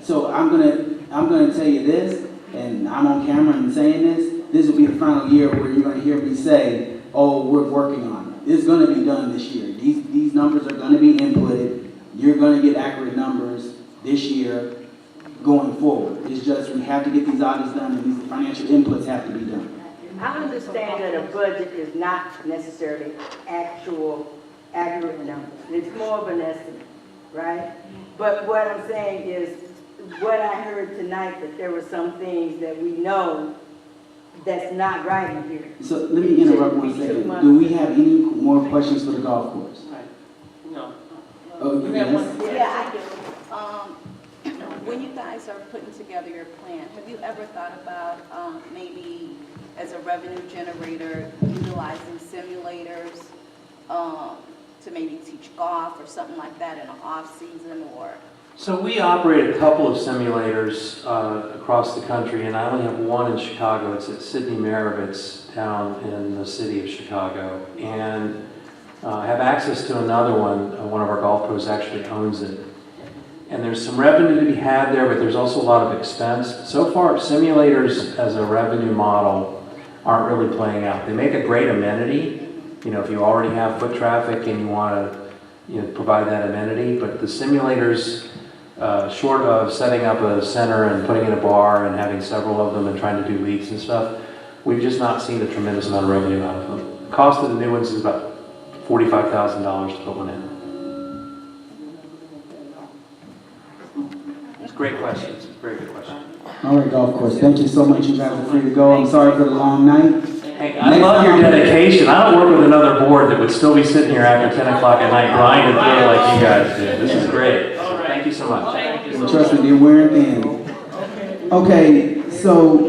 So I'm gonna tell you this, and I'm on camera and saying this. This will be the final year where you're gonna hear me say, "Oh, we're working on it." It's gonna be done this year. These numbers are gonna be inputted. You're gonna get accurate numbers this year going forward. It's just we have to get these audits done, and these financial inputs have to be done. I understand that a budget is not necessarily actual accurate numbers. It's more of an estimate, right? But what I'm saying is, what I heard tonight, that there were some things that we know that's not right in here. So let me interrupt 1 second. Do we have any more questions for the golf course? No. Oh, yes. Yeah, I do. When you guys are putting together your plan, have you ever thought about maybe as a revenue generator utilizing simulators to maybe teach golf or something like that in an off season? Or So we operate a couple of simulators across the country, and I only have one in Chicago. It's at Sidney Maravitz's down in the city of Chicago. And I have access to another one. One of our golf pros actually owns it. And there's some revenue to be had there, but there's also a lot of expense. So far, simulators as a revenue model aren't really playing out. They make a great amenity, you know, if you already have foot traffic and you want to provide that amenity, but the simulators, short of setting up a center and putting in a bar and having several of them and trying to do leagues and stuff, we've just not seen a tremendous amount of revenue out of them. The cost of the new ones is about $45,000 to put one in. Great questions. Very good question. All right, golf course. Thank you so much. You guys are free to go. I'm sorry for the long night. Hey, I love your dedication. I don't work with another board that would still be sitting here after 10 o'clock at night grinding through like you guys do. This is great. So thank you so much. Well, trust me, they're wearing thin. Okay, so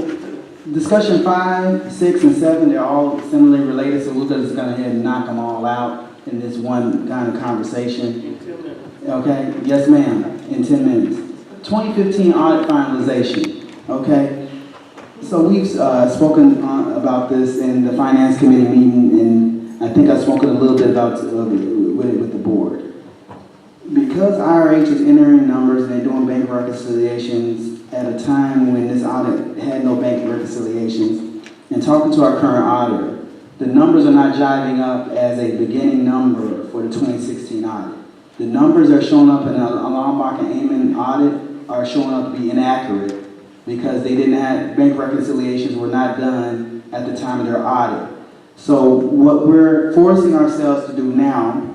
discussion 5, 6, and 7, they're all similarly related, so we're just going to go ahead and knock them all out in this one kind of conversation. Okay? Yes, ma'am. In 10 minutes. 2015 audit finalization. Okay? So we've spoken about this in the finance committee meeting, and I think I've spoken a little bit about it with the board. Because IRH is entering numbers and they're doing bank reconciliations at a time when this audit had no bank reconciliations, and talking to our current auditor, the numbers are not jiving up as a beginning number for the 2016 audit. The numbers are showing up in a Lombard and Amon audit are showing up to be inaccurate because they didn't have, bank reconciliations were not done at the time of their audit. So what we're forcing ourselves to do now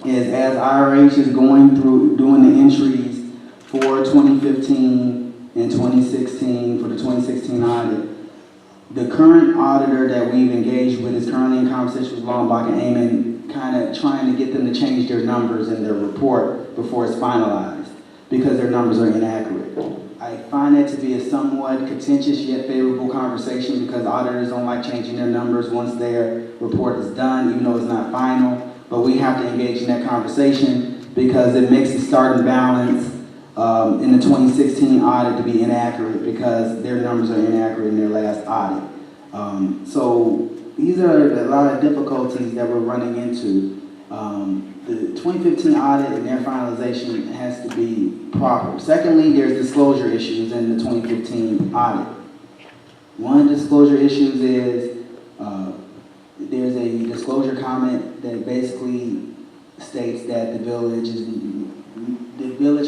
is, as IRH is going through doing the entries for 2015 and 2016 for the 2016 audit, the current auditor that we've engaged with is currently in conversation with Lombard and Amon, kind of trying to get them to change their numbers in their report before it's finalized, because their numbers are inaccurate. I find that to be a somewhat contentious yet favorable conversation, because auditors don't like changing their numbers once their report is done, even though it's not final. But we have to engage in that conversation because it makes the starting balance in the 2016 audit to be inaccurate, because their numbers are inaccurate in their last audit. So these are a lot of difficulties that we're running into. The 2015 audit and their finalization has to be proper. Secondly, there's disclosure issues in the 2015 audit. One of the disclosure issues is there's a disclosure comment that basically states that the village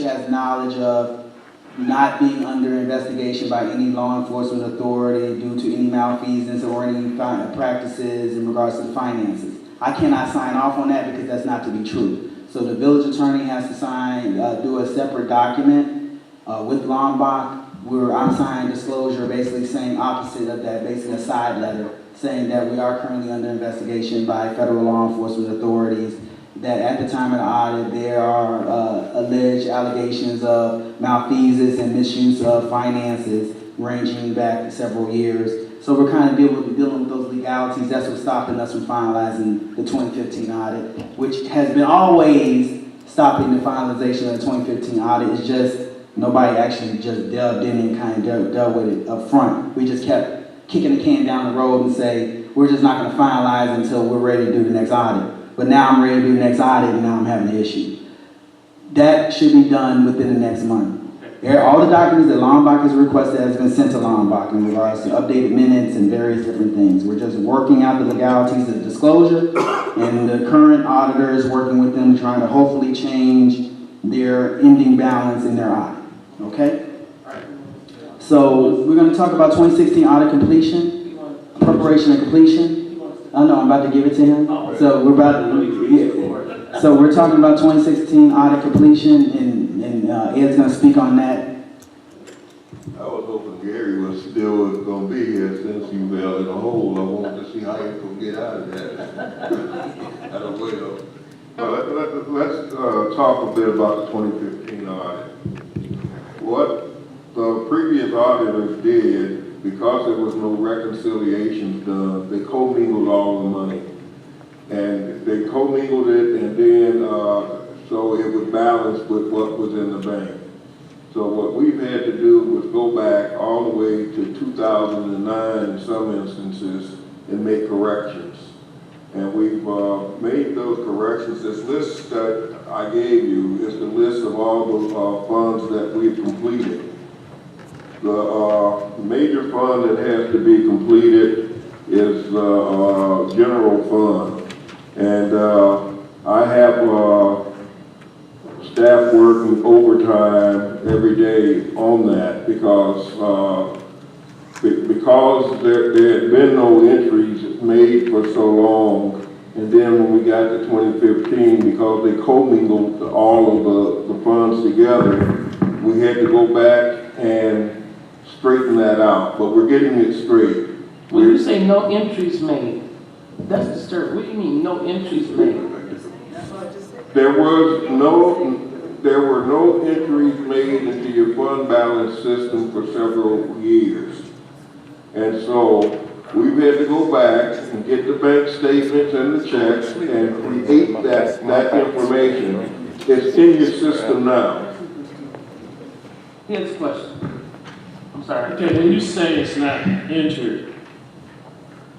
has knowledge of not being under investigation by any law enforcement authority due to any malfeasance or any practices in regards to the finances. I cannot sign off on that because that's not to be true. So the village attorney has to sign, do a separate document with Lombard where I'm signing disclosure, basically saying opposite of that, basically a side letter saying that we are currently under investigation by federal law enforcement authorities, that at the time of the audit there are alleged allegations of malfeasance and misuse of finances ranging back several years. So we're kind of dealing with those legalities. That's what's stopping us from finalizing the 2015 audit, which has been always stopping the finalization of the 2015 audit. It's just nobody actually just delved in and kind of dealt with it up front. We just kept kicking the can down the road and say, we're just not going to finalize until we're ready to do the next audit. But now I'm ready to do the next audit, and now I'm having an issue. That should be done within the next month. All the documents that Lombard has requested has been sent to Lombard in regards to updated minutes and various different things. We're just working out the legalities of the disclosure, and the current auditor is working with them, trying to hopefully change their ending balance in their audit, okay? So we're gonna talk about 2016 audit completion, preparation and completion. Oh no, I'm about to give it to him. So we're about to, yeah. So we're talking about 2016 audit completion, and Ed's gonna speak on that. I was hoping Gary was still gonna be here since you fell in a hole. I wanted to see how you could get out of that. I don't will. But let's talk a bit about the 2015 audit. What the previous auditors did, because there was no reconciliations done, they commingled all the money. And they commingled it, and then so it would balance with what was in the bank. So what we've had to do was go back all the way to 2009 in some instances and make corrections. And we've made those corrections. This list that I gave you is the list of all the funds that we've completed. The major fund that has to be completed is the general fund. And I have staff working overtime every day on that because there had been no entries made for so long. And then when we got to 2015, because they commingled all of the funds together, we had to go back and straighten that out, but we're getting it straight. When you say no entries made, that's disturbing. What do you mean, no entries made? There were no entries made into your fund balance system for several years. And so we've had to go back and get the bank statements and the checks and create that information. It's in your system now. Here's a question. I'm sorry. Okay, when you say it's not entered,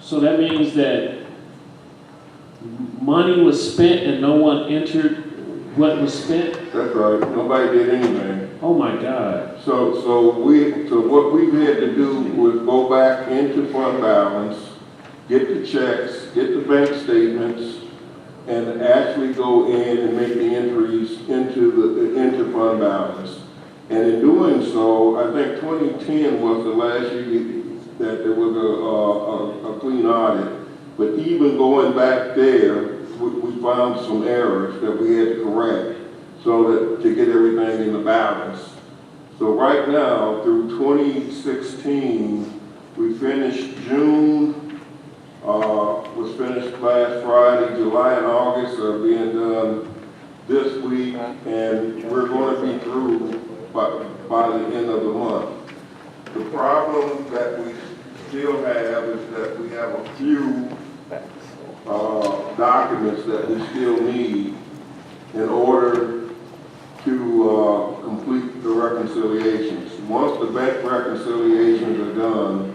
so that means that money was spent and no one entered what was spent? That's right. Nobody did anything. Oh my God. So what we've had to do was go back into fund balance, get the checks, get the bank statements, and actually go in and make the entries into fund balance. And in doing so, I think 2010 was the last year that there was a clean audit. But even going back there, we found some errors that we had to correct so that to get everything in the balance. So right now, through 2016, we finished June, was finished last Friday. July and August are being done this week, and we're going to be through by the end of the month. The problem that we still have is that we have a few documents that we still need in order to complete the reconciliations. Once the bank reconciliations are done,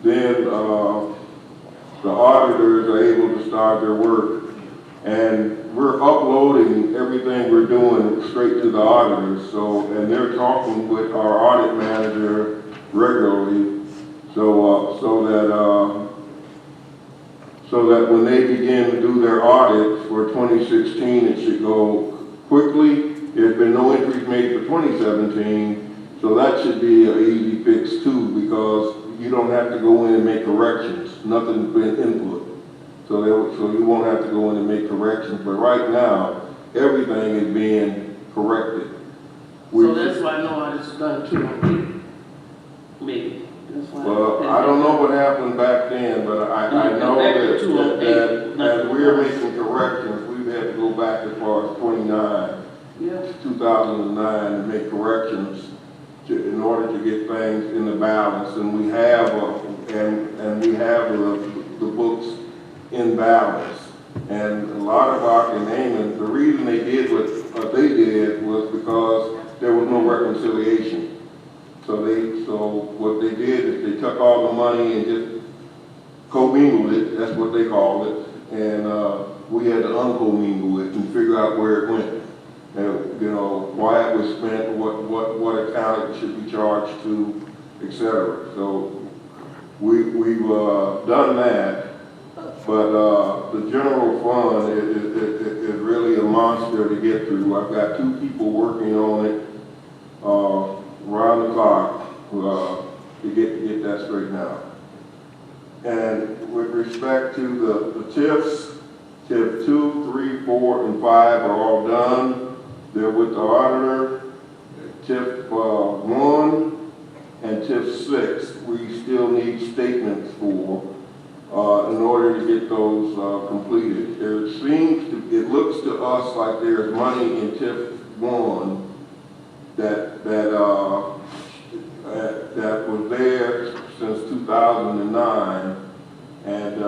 then the auditors are able to start their work. And we're uploading everything we're doing straight to the auditors. So, and they're talking with our audit manager regularly, so that when they begin to do their audit for 2016, it should go quickly. There's been no entries made for 2017, so that should be an easy fix too, because you don't have to go in and make corrections. Nothing's been input. So you won't have to go in and make corrections. But right now, everything is being corrected. So that's why no audit's done too. Maybe. That's why. Well, I don't know what happened back then, but I know that as we're making corrections, we've had to go back as far as 2009 and make corrections in order to get things in the balance. And we have the books in balance. And a lot of our Naaman, the reason they did what they did was because there was no reconciliation. So what they did is they took all the money and just commingled it, that's what they called it, and we had to uncommingle it and figure out where it went. you know, why it was spent, what account it should be charged to, etc. So we've done that, but the general fund is really a monster to get through. I've got 2 people working on it round the clock to get that straightened out. And with respect to the TIFs, TIF 2, 3, 4, and 5 are all done. They're with the auditor. TIF 1 and TIF 6, we still need statements for in order to get those completed. It looks to us like there's money in TIF 1 that was there since 2009, and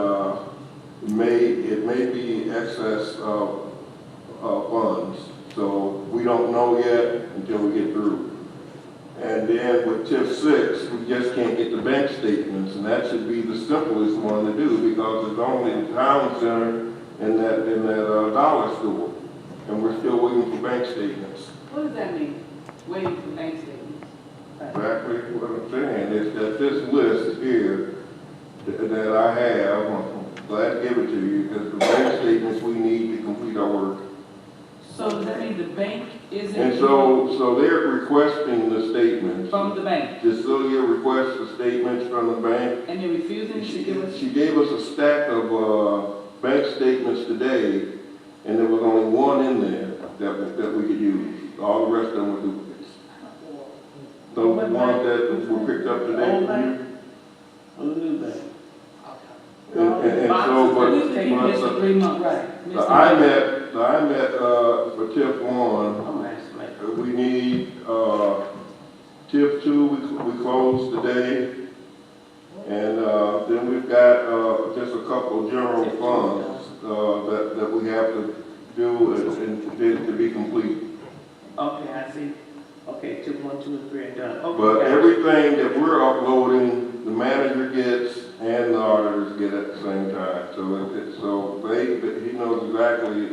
it may be excess funds. So we don't know yet until we get through. And then with TIF 6, we just can't get the bank statements, and that should be the simplest one to do because it's only in town center in that dollar store, and we're still waiting for bank statements. What does that mean, waiting for bank statements? Exactly what I'm saying is that this list here that I have, I'm glad to give it to you because the bank statements we need to complete our work. So does that mean the bank isn't? And so they're requesting the statements. From the bank? Cecilia requests the statements from the bank. And they're refusing to give us? She gave us a stack of bank statements today, and there was only one in there that we could use. All the rest of them were duplicates. Those ones that were picked up today. Old bank? Or the new bank? And so, You missed the 3 months. Right. the IMET for TIF 1, I'm asking, like, we need, TIF 2, we closed today. And, then we've got, just a couple of general funds, that we have to do and to be complete. okay, I see. Okay, 2, 1, 2, and 3 are done. Okay, But got it. everything that we're uploading, the manager gets and the auditors get at the same time. So he knows exactly,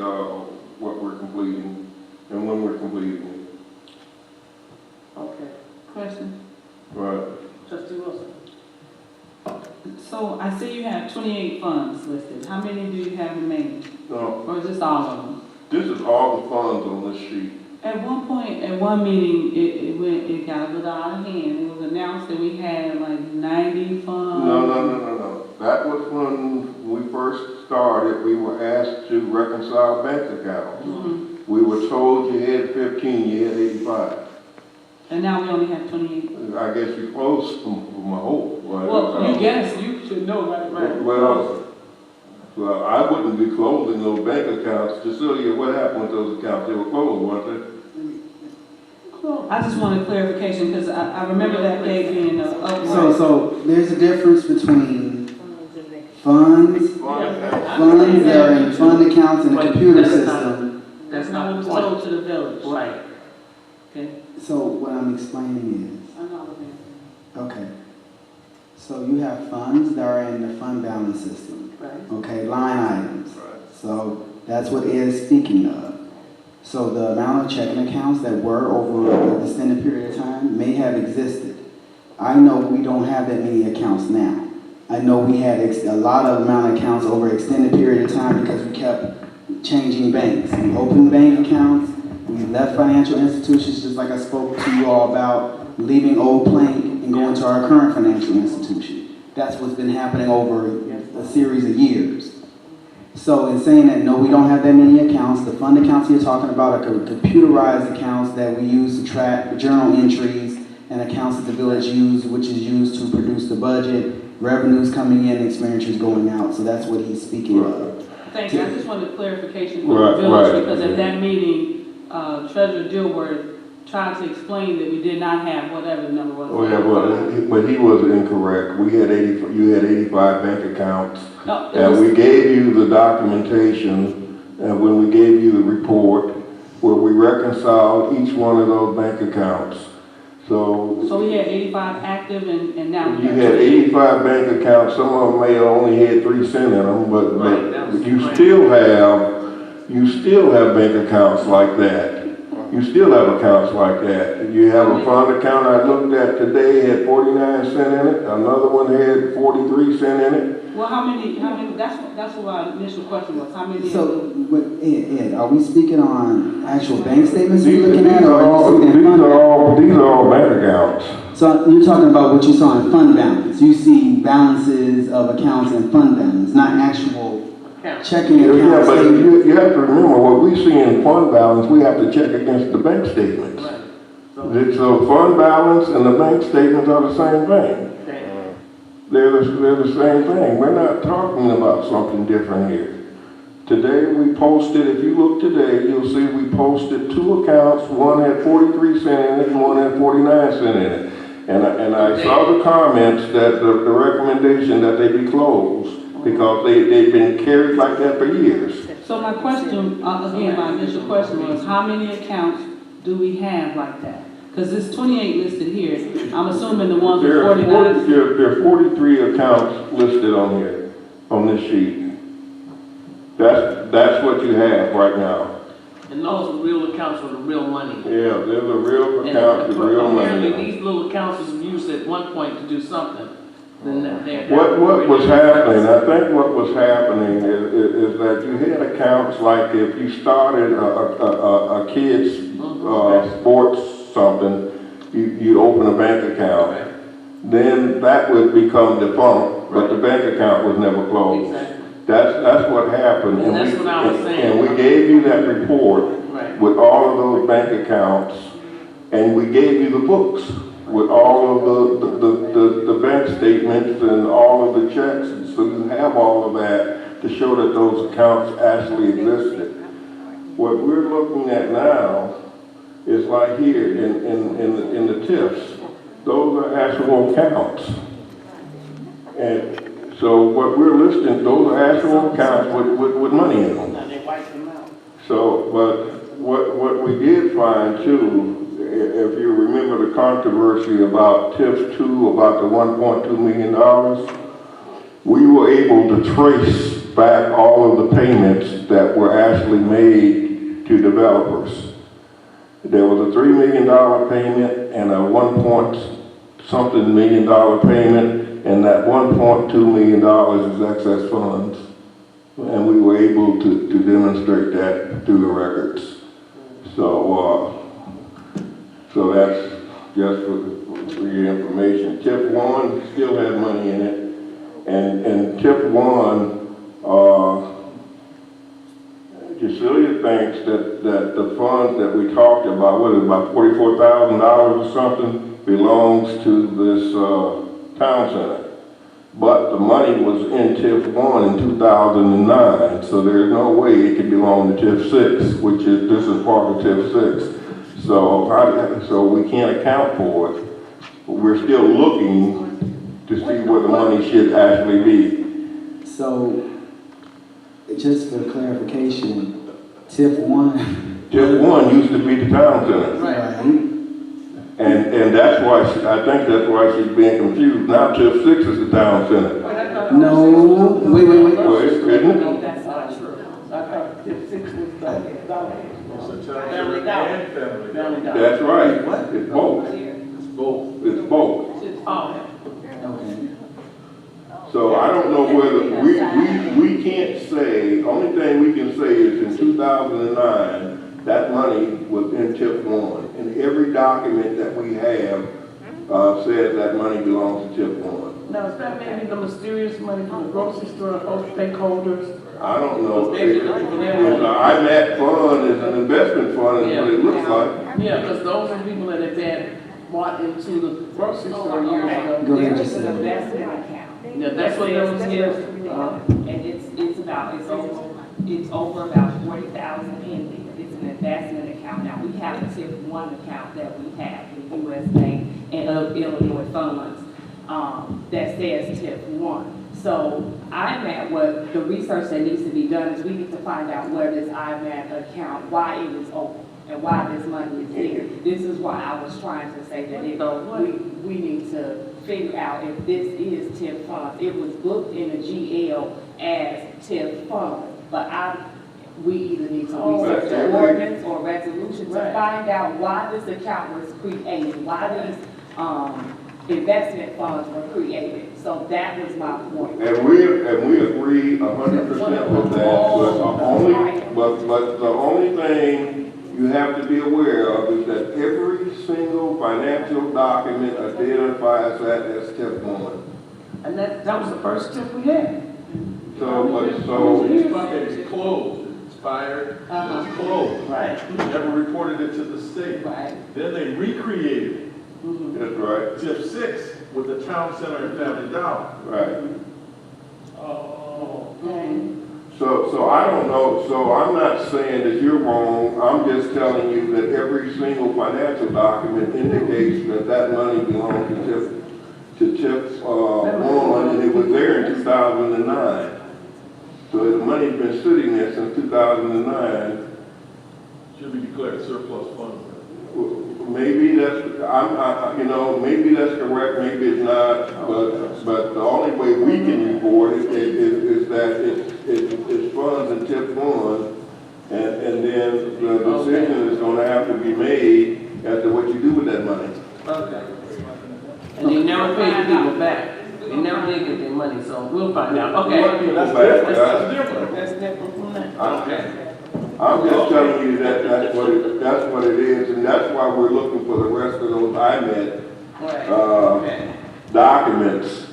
what we're completing and when we're completing it. Okay. Question? Right. Trustee Wilson? So I see you have 28 funds listed. How many do you have remaining? No, Or is this all of them? this is all the funds on this sheet. At one point, at one meeting, it got a little out of hand. It was announced that we had like 90 funds. No. That was when we first started, we were asked to reconcile bank accounts. Mm-hmm. We were told you had 15, you had 85. And now we only have 28. I guess you closed from my hope. Well, you guess, you should know, right? Well, I wouldn't be closing those bank accounts. Cecilia, what happened with those accounts? They were closed, weren't they? I just wanted clarification because I remember that day being uproar. So there's a difference between funds that are in fund accounts in the computer system. That's Not not what the was point. told to the village. Right. Okay. So what I'm explaining I'm not looking is, okay, so you have funds that are in the fund balance system, Right. okay, line items. So that's what Ed is speaking of. So the amount of checking accounts that were over an extended period of time may have existed. I know we don't have that many accounts now. I know we had a lot of amount of accounts over an extended period of time because we kept changing banks. We opened bank accounts, we left financial institutions just like I spoke to you all about, leaving Old Plank and going to our current financial institution. That's what's been happening over a series of years. So in saying that, no, we don't have that many accounts. The fund accounts you're talking about are computerized accounts that we use to track journal entries and accounts that the village uses, which is used to produce the budget, revenues coming in, expenditures going out. So that's what he's speaking of. Thank you. I just wanted clarification from the village because at that meeting, Treasurer Dilworth tried to explain that we did not have whatever the number was. Oh, yeah, but he was incorrect. You had 85 bank accounts. No, And we gave you the documentation, and when we gave you the report, where we reconciled each one of those bank accounts. So we had 85 active and now we you have had 28. 85 bank accounts. Some of them may have only had 3 cents in them, Right, that but was you right. still have bank accounts like that. You still have accounts like that. You have a fund account I looked at today, had 49 cents in it, another one had 43 cents in it. Well, how many, that's what our initial question was, how many? So, Ed, are we speaking on actual bank statements These we're looking at, or are you speaking fund balance? these are all bank accounts. So you're talking about what you saw in fund balance. You see balances of accounts in fund balance, not actual checking Yeah, account but statements. you have to remember, what we see in fund balance, we have to check against the bank statements. Right. So fund balance and the bank statements are the same thing. They're the same thing. We're not talking about something different here. Today we posted, if you look today, you'll see we posted 2 accounts. One had 43 cents in it and one had 49 cents in it. And I saw the comments that the recommendation that they be closed because they've been carried like that for years. So my question, again, my initial question was, how many accounts do we have like that? Because there's 28 listed here. I'm assuming the ones with 49. There are 43 accounts listed on here, on this sheet. That's what you have right now. And those are real accounts with the real money. Yeah, there's a real account with real Apparently, money. these little accounts was used at one point to do something. Then they're. What was happening, I think what was happening is that you had accounts like if you started a kid's sports something, you'd open a bank account. Right. Then that would become defunct, but the bank account was never closed. Exactly. That's what happened. And that's what I was saying. And we gave you that report Right. with all of those bank accounts, and we gave you the books with all of the bank statements and all of the checks, so you have all of that to show that those accounts actually existed. What we're looking at now is like here in the TIFs. Those are actual accounts. And so what we're listing, those are actual accounts with money in them. Now they wipe them out. So, but what we did find too, if you remember the controversy about TIF 2, about the $1.2 million, we were able to trace back all of the payments that were actually made to developers. There was a $3 million payment and a $1.something million payment, and that $1.2 million is excess funds. And we were able to demonstrate that through the records. So that's just for your information. TIF 1 still had money in it, and TIF 1, Cecilia thinks that the funds that we talked about, what is it, about $44,000 or something, belongs to this town center. But the money was in TIF 1 in 2009, so there's no way it could belong to TIF 6, this is part of TIF 6. So we can't account for it. But we're still looking to see where the money should actually be. So, just for clarification, TIF 1. TIF 1 used to be the town center. Right. And that's why, I think that's why she's being confused. Now TIF 6 is the town center. No, wait. Well, isn't it? That's not true. I thought TIF 6 was the Family Family Dollar. That's right. It's both. It's both. It's both. Oh, Okay. So I don't know whether, we can't say, only thing we can say is in 2009, that money was in TIF 1. And every document that we have says that money belongs to TIF 1. now is that maybe the mysterious money from the grocery store, all stakeholders? I don't know. Maybe It's the an people there. IMAT fund, is an investment fund, is what it looks like. Yeah, because those are people that have been bought into the grocery store years ago. Go ahead, There's just an investment account. Yeah, that's what those is. And it's over about 40,000 in there. It's an investment account. Now, we have a TIF 1 account that we have, the U.S. Bank and of Illinois funds, that says TIF 1. So IMAT, what the research that needs to be done is we need to find out where this IMAT account, why it is open and why this money is there. This is why I was trying to say that we need to figure out if this is TIF funds. It was booked in the GL as TIF funds, but we either need to Oh, research okay. the ordinance or resolution to Right. find out why this account was created, why these, investment funds were created. So that was my point. And we agree 100% with that, but the only thing you have to be aware of is that every single financial document identifies that as TIF 1. And that was the first tip we had. So It's closed, it's expired, it's closed. Right. Never reported it to the state. Right. Then they recreated it. that's right, TIF 6 with the town center and family dollar. right. Oh. So I don't know, so I'm not saying that you're wrong, I'm just telling you that every single financial document indicates that that money belongs to TIF 1, and it was there in 2009. So the money's been sitting there since 2009. Should be declared surplus funds. Maybe that's, maybe that's correct, maybe it's not, but the only way we can report it is that it's funds in TIF 1, and then the decision is gonna have to be made as to what you do with that money. Okay. And they never paid the people back. They never did get their money, so we'll find out. Okay. That's different. That's different from that. Okay. I'm just telling you that that's what it is, and that's why we're looking for the rest of those IMED Right. Okay. documents,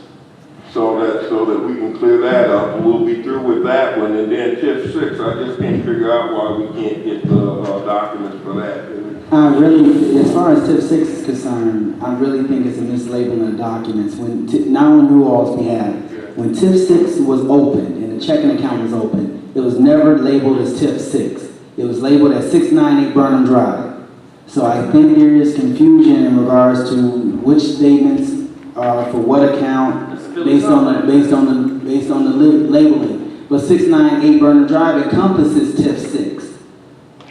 so that we can clear that up. We'll be through with that one, and then TIF 6, I just can't figure out why we can't get the documents for that. I really, as far as TIF 6 is concerned, I really think it's a mislabeling of documents. Now on New Orleans behalf, when TIF 6 was opened and the checking account was open, it was never labeled as TIF 6. It was labeled as 698 Burnham Drive. So I think there is confusion in regards to which statements are for what account based on the labeling. But 698 Burnham Drive encompasses TIF 6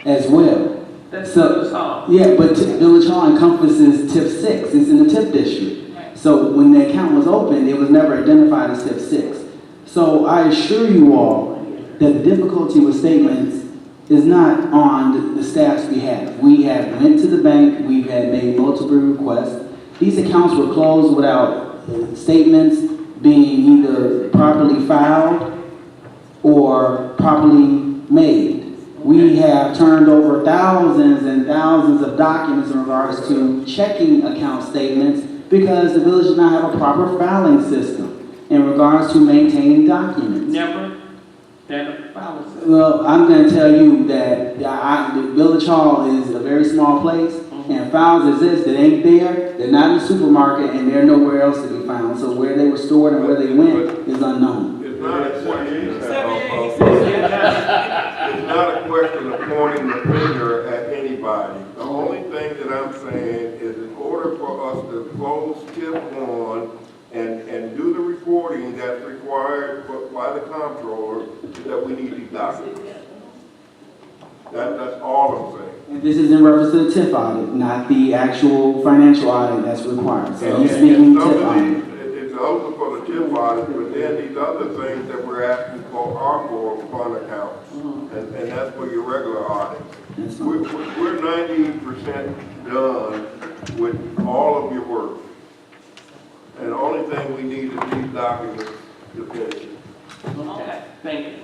as well. That's So, Village Hall. yeah, but Village Hall encompasses TIF 6. It's in the TIF district. So when the account was opened, it was never identified as TIF 6. So I assure you all that the difficulty with statements is not on the staff's behalf. We have went to the bank, we've had made multiple requests. These accounts were closed without statements being either properly filed or properly made. We have turned over thousands and thousands of documents in regards to checking account statements because the village does not have a proper filing system in regards to maintaining documents. Never had a policy. Well, I'm going to tell you that the Village Hall is a very small place, and files exist that ain't there. They're not in the supermarket, and they're nowhere else to be found. So where they were stored and where they went is unknown. It's not a question it's not a question of pointing the finger at anybody. The only thing that I'm saying is in order for us to close TIF 1 and do the reporting that's required by the comptroller, that we need these documents. That's all I'm saying. And this is in reference to the TIF audit, not the actual financial audit that's required. So he's And speaking some TIF of audit. these, it's also for the TIF audit, but then these other things that we're asking for are for fund accounts. And that's for your regular audit. That's We're fine. 90% done with all of your work. And the only thing we need is these documents to finish it. Okay, thank you.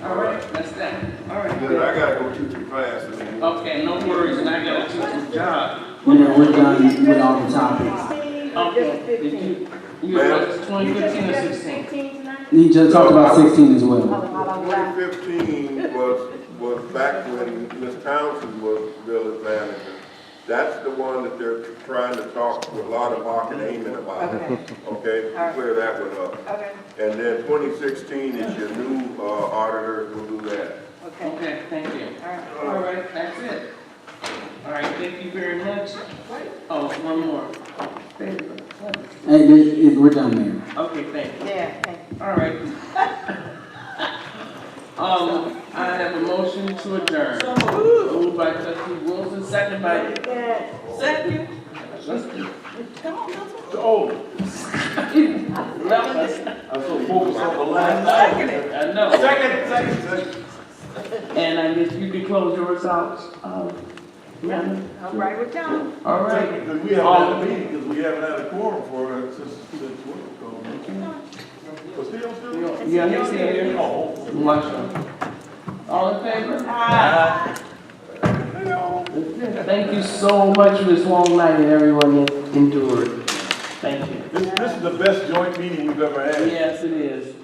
All right, that's that. All right. Because I gotta go teach a class in a minute. Okay, no worries, and I gotta teach a job. We're done with all the topics. Okay, did you have 2015 or 16? He just talked about 16 as well. 2015 was back when Ms. Townsend was village manager. That's the one that they're trying to talk to a lot of Mark and Amon about. Okay, clear that one up. Okay, And then 2016 is your new auditor, will do that. okay. Okay, thank you. All right. All right, that's it. All right, thank you very much. Oh, one more. Hey, we're done there. Okay, thank you. Yeah, thank you. All right. I have a motion to adjourn. Moved by trustee Wilson, second by. Second. Oh, Left us. I'm so focused on the last. I know. Second. And I guess you could close yours out, Amanda? I'm right with y'all. All right. Because we haven't had a meeting, because we haven't had a quorum for it since what? But still? Yeah, he's here. Oh. Watch out. All in favor? Thank you so much for this long night and everyone endured. Thank you. This is the best joint meeting we've ever had. Yes, it is.